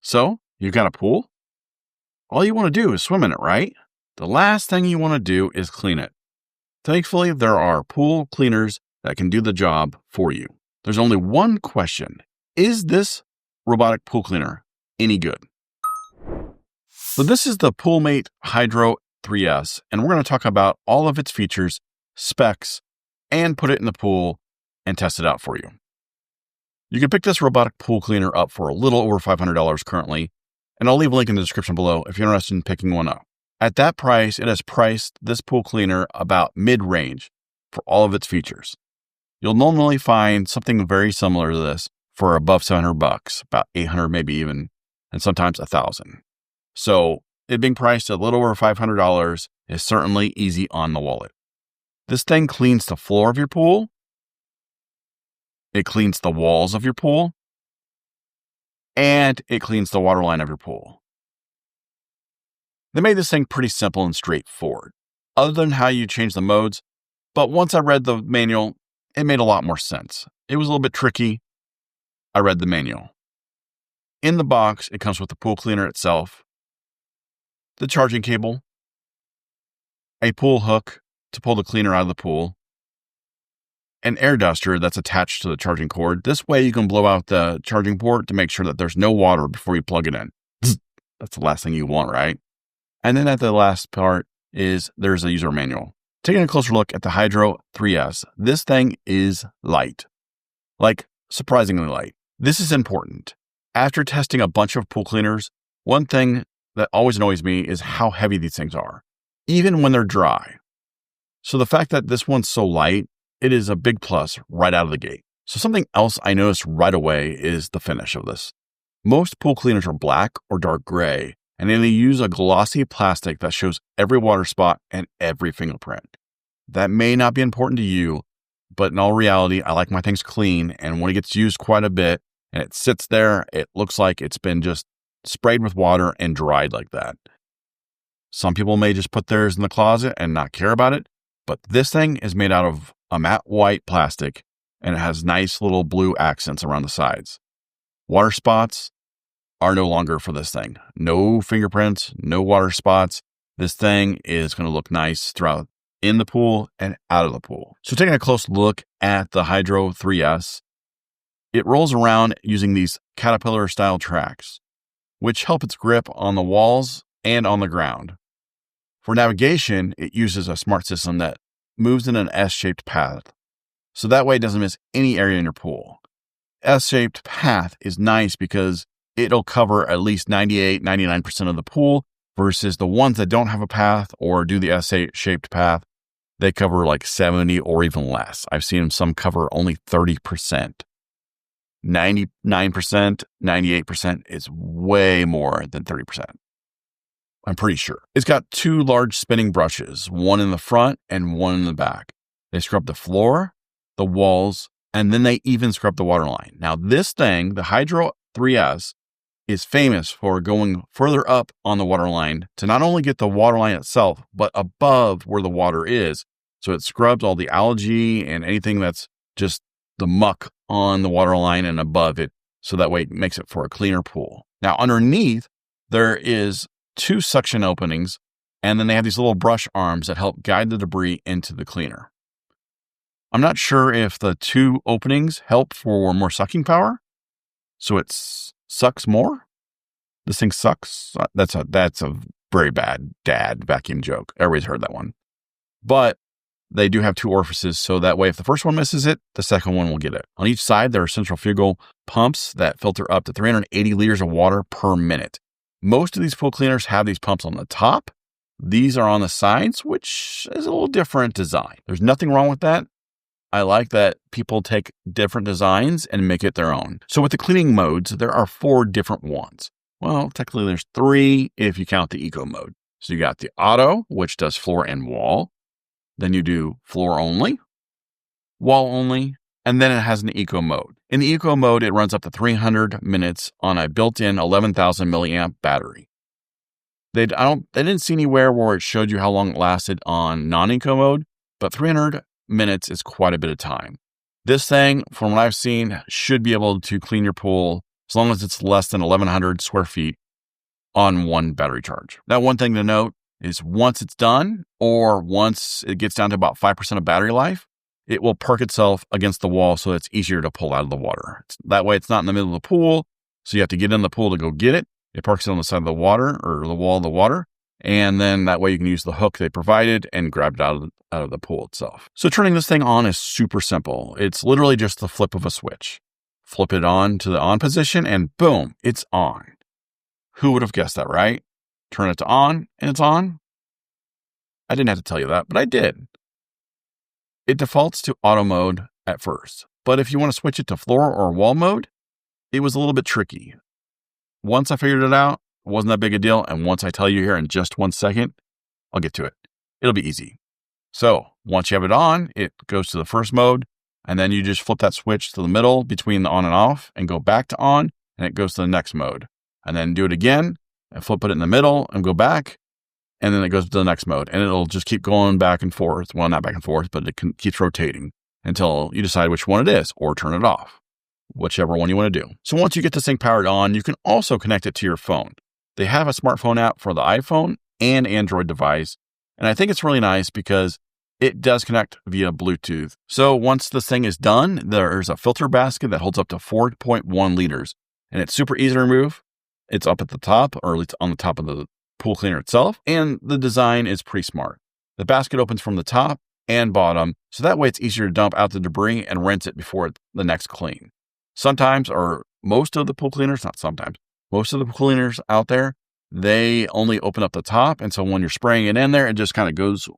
So, you've got a pool? All you want to do is swim in it, right? The last thing you want to do is clean it. Thankfully, there are pool cleaners that can do the job for you. There's only one question. Is this robotic pool cleaner any good? So this is the Poolmate Hydro 3S, and we're going to talk about all of its features, specs, and put it in the pool and test it out for you. You can pick this robotic pool cleaner up for a little over $500 currently, and I'll leave a link in the description below if you're interested in picking one up. At that price, it has priced this pool cleaner about mid-range for all of its features. You'll normally find something very similar to this for above $700, about $800 maybe even, and sometimes $1,000. So it being priced at a little over $500 is certainly easy on the wallet. This thing cleans the floor of your pool. It cleans the walls of your pool. And it cleans the water line of your pool. They made this thing pretty simple and straightforward, other than how you change the modes. But once I read the manual, it made a lot more sense. It was a little bit tricky. I read the manual. In the box, it comes with the pool cleaner itself, the charging cable, a pool hook to pull the cleaner out of the pool, an air duster that's attached to the charging cord. This way you can blow out the charging port to make sure that there's no water before you plug it in. That's the last thing you want, right? And then at the last part is there's a user manual. Taking a closer look at the Hydro 3S, this thing is light. Like, surprisingly light. This is important. After testing a bunch of pool cleaners, one thing that always annoys me is how heavy these things are, even when they're dry. So the fact that this one's so light, it is a big plus right out of the gate. So something else I noticed right away is the finish of this. Most pool cleaners are black or dark gray, and then they use a glossy plastic that shows every water spot and every fingerprint. That may not be important to you, but in all reality, I like my things clean, and when it gets used quite a bit and it sits there, it looks like it's been just sprayed with water and dried like that. Some people may just put theirs in the closet and not care about it, but this thing is made out of a matte white plastic, and it has nice little blue accents around the sides. Water spots are no longer for this thing. No fingerprints, no water spots. This thing is going to look nice throughout in the pool and out of the pool. So taking a close look at the Hydro 3S, it rolls around using these caterpillar style tracks, which help its grip on the walls and on the ground. For navigation, it uses a smart system that moves in an S-shaped path, so that way it doesn't miss any area in your pool. S-shaped path is nice because it'll cover at least 98-99% of the pool versus the ones that don't have a path or do the S-shaped path, they cover like 70 or even less. I've seen some cover only 30%. 99%, 98% is way more than 30%. I'm pretty sure. It's got two large spinning brushes, one in the front and one in the back. They scrub the floor, the walls, and then they even scrub the water line. Now this thing, the Hydro 3S, is famous for going further up on the water line to not only get the water line itself, but above where the water is. So it scrubs all the algae and anything that's just the muck on the water line and above it. So that way it makes it for a cleaner pool. Now underneath, there is two suction openings, and then they have these little brush arms that help guide the debris into the cleaner. I'm not sure if the two openings help for more sucking power, so it sucks more. This thing sucks. That's a very bad dad vacuum joke. Everybody's heard that one. But they do have two orifices, so that way if the first one misses it, the second one will get it. On each side, there are centrifugal pumps that filter up to 380 liters of water per minute. Most of these pool cleaners have these pumps on the top. These are on the sides, which is a little different design. There's nothing wrong with that. I like that people take different designs and make it their own. So with the cleaning modes, there are 4 different ones. Well, technically there's 3 if you count the eco mode. So you got the auto, which does floor and wall. Then you do floor only, wall only, and then it has an eco mode. In the eco mode, it runs up to 300 minutes on a built-in 11,000 milliamp battery. They didn't see anywhere where it showed you how long it lasted on non-eco mode, but 300 minutes is quite a bit of time. This thing, from what I've seen, should be able to clean your pool as long as it's less than 1,100 square feet on one battery charge. Now, one thing to note is once it's done, or once it gets down to about 5% of battery life, it will perk itself against the wall so it's easier to pull out of the water. That way it's not in the middle of the pool, so you have to get in the pool to go get it. It perks it on the side of the water or the wall of the water, and then that way you can use the hook they provided and grab it out of the pool itself. So turning this thing on is super simple. It's literally just the flip of a switch. Flip it on to the on position and boom, it's on. Who would have guessed that, right? Turn it to on and it's on. I didn't have to tell you that, but I did. It defaults to auto mode at first, but if you want to switch it to floor or wall mode, it was a little bit tricky. Once I figured it out, it wasn't that big a deal. And once I tell you here in just 1 second, I'll get to it. It'll be easy. So once you have it on, it goes to the first mode, and then you just flip that switch to the middle between the on and off and go back to on, and it goes to the next mode. And then do it again and flip it in the middle and go back. And then it goes to the next mode, and it'll just keep going back and forth. Well, not back and forth, but it keeps rotating until you decide which one it is or turn it off, whichever one you want to do. So once you get this thing powered on, you can also connect it to your phone. They have a smartphone app for the iPhone and Android device. And I think it's really nice because it does connect via Bluetooth. So once this thing is done, there's a filter basket that holds up to 4.1 liters, and it's super easy to remove. It's up at the top, or at least on the top of the pool cleaner itself, and the design is pretty smart. The basket opens from the top and bottom, so that way it's easier to dump out the debris and rinse it before the next clean. Sometimes, or most of the pool cleaners, not sometimes, most of the pool cleaners out there, they only open up the top, and so when you're spraying it in there, it just kind of goes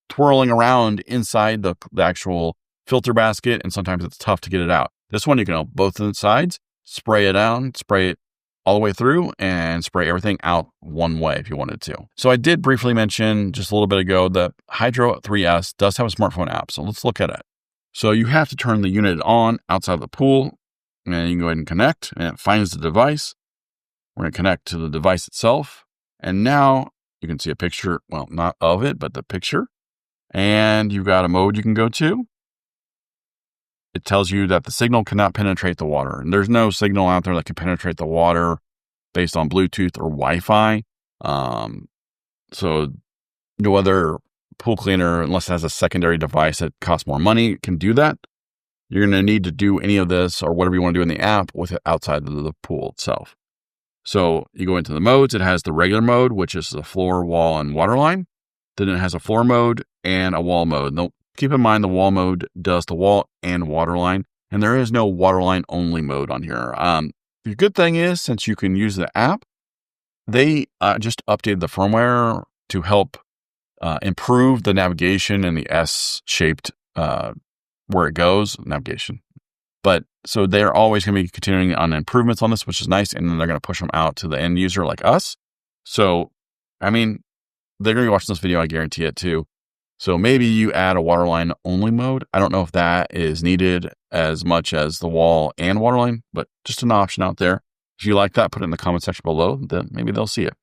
twirling around inside the actual filter basket, and sometimes it's tough to get it out. This one, you can open both of the sides, spray it down, spray it all the way through, and spray everything out one way if you wanted to. So I did briefly mention just a little bit ago that Hydro 3S does have a smartphone app. So let's look at it. So you have to turn the unit on outside of the pool, and you can go ahead and connect, and it finds the device. We're going to connect to the device itself. And now you can see a picture, well, not of it, but the picture. And you've got a mode you can go to. It tells you that the signal cannot penetrate the water. And there's no signal out there that can penetrate the water based on Bluetooth or Wi-Fi. So no other pool cleaner, unless it has a secondary device that costs more money, can do that. You're going to need to do any of this or whatever you want to do in the app with it outside of the pool itself. So you go into the modes. It has the regular mode, which is the floor, wall, and water line. Then it has a floor mode and a wall mode. Now, keep in mind the wall mode does the wall and water line, and there is no water line only mode on here. The good thing is, since you can use the app, they just updated the firmware to help improve the navigation and the S-shaped where it goes, navigation. But so they're always going to be continuing on improvements on this, which is nice. And then they're going to push them out to the end user like us. So, I mean, they're going to be watching this video. I guarantee it too. So maybe you add a waterline only mode. I don't know if that is needed as much as the wall and waterline, but just an option out there. If you like that, put it in the comment section below. Then maybe they'll see it.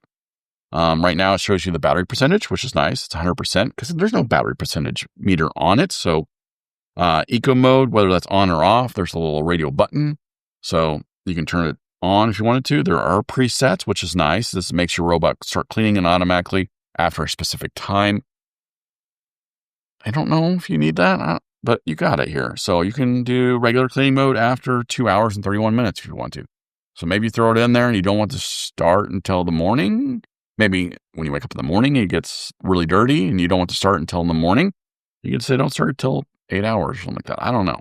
Right now it shows you the battery percentage, which is nice. It's 100% because there's no battery percentage meter on it. So eco mode, whether that's on or off, there's a little radio button. So you can turn it on if you wanted to. There are presets, which is nice. This makes your robot start cleaning it automatically after a specific time. I don't know if you need that, but you got it here. So you can do regular cleaning mode after 2 hours and 31 minutes if you want to. So maybe you throw it in there and you don't want to start until the morning. Maybe when you wake up in the morning, it gets really dirty and you don't want to start until in the morning. You can say don't start until 8 hours or something like that. I don't know.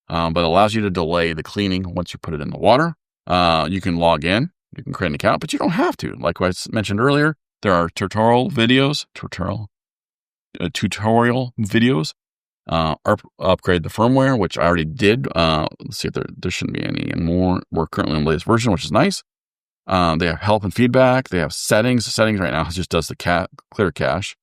But it allows you to delay the cleaning once you put it in the water. You can log in. You can create an account, but you don't have to. Like I mentioned earlier, there are tutorial videos, upgrade the firmware, which I already did. Let's see if there shouldn't be any more. We're currently on the latest version, which is nice. They have help and feedback. They have settings. The settings right now just does the clear cache,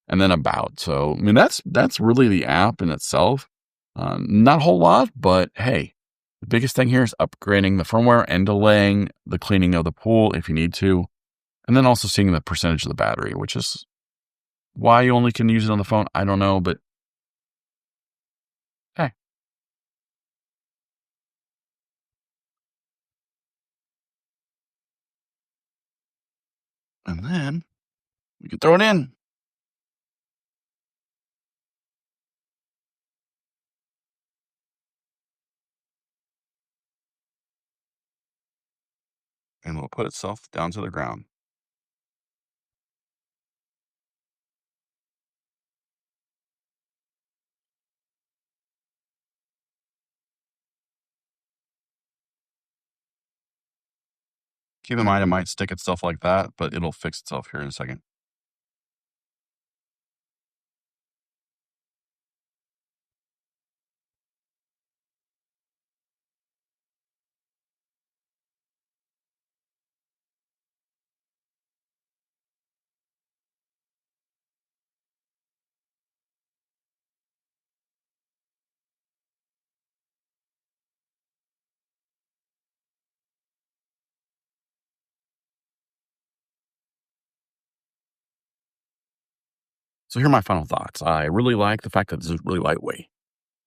and then about. So I mean that's really the app in itself. Not a whole lot, but hey, the biggest thing here is upgrading the firmware and delaying the cleaning of the pool if you need to, and then also seeing the percentage of the battery, which is why you only can use it on the phone. I don't know, but hey. And then we can throw it in. And it'll put itself down to the ground. Keep in mind, it might stick itself like that, but it'll fix itself here in a second. So here are my final thoughts. I really like the fact that this is really lightweight.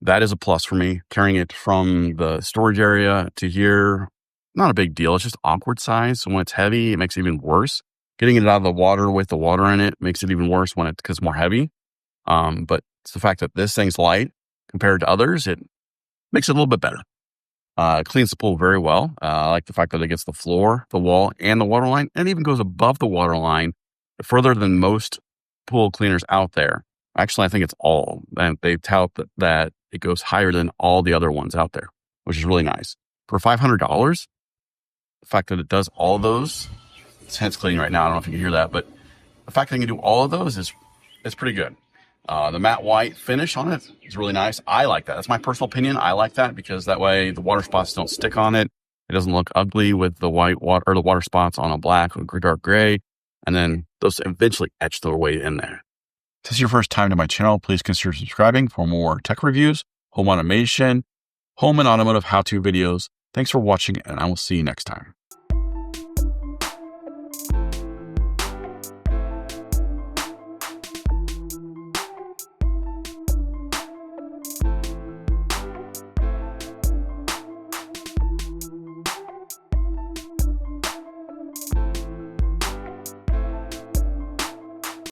That is a plus for me. Carrying it from the storage area to here, not a big deal. It's just awkward size. So when it's heavy, it makes it even worse. Getting it out of the water with the water in it makes it even worse when because it's more heavy. But it's the fact that this thing's light compared to others, it makes it a little bit better. It cleans the pool very well. I like the fact that it gets the floor, the wall, and the water line, and it even goes above the water line further than most pool cleaners out there. Actually, I think it's all. And they tout that it goes higher than all the other ones out there, which is really nice. For $500, the fact that it does all of those, it's hands cleaning right now. I don't know if you can hear that, but the fact that it can do all of those is pretty good. The matte white finish on it is really nice. I like that. That's my personal opinion. I like that because that way the water spots don't stick on it. It doesn't look ugly with the white water or the water spots on a black or dark gray. And then those eventually etch their way in there. If this is your first time to my channel, please consider subscribing for more tech reviews, home automation, home and automotive how-to videos. Thanks for watching, and I will see you next time.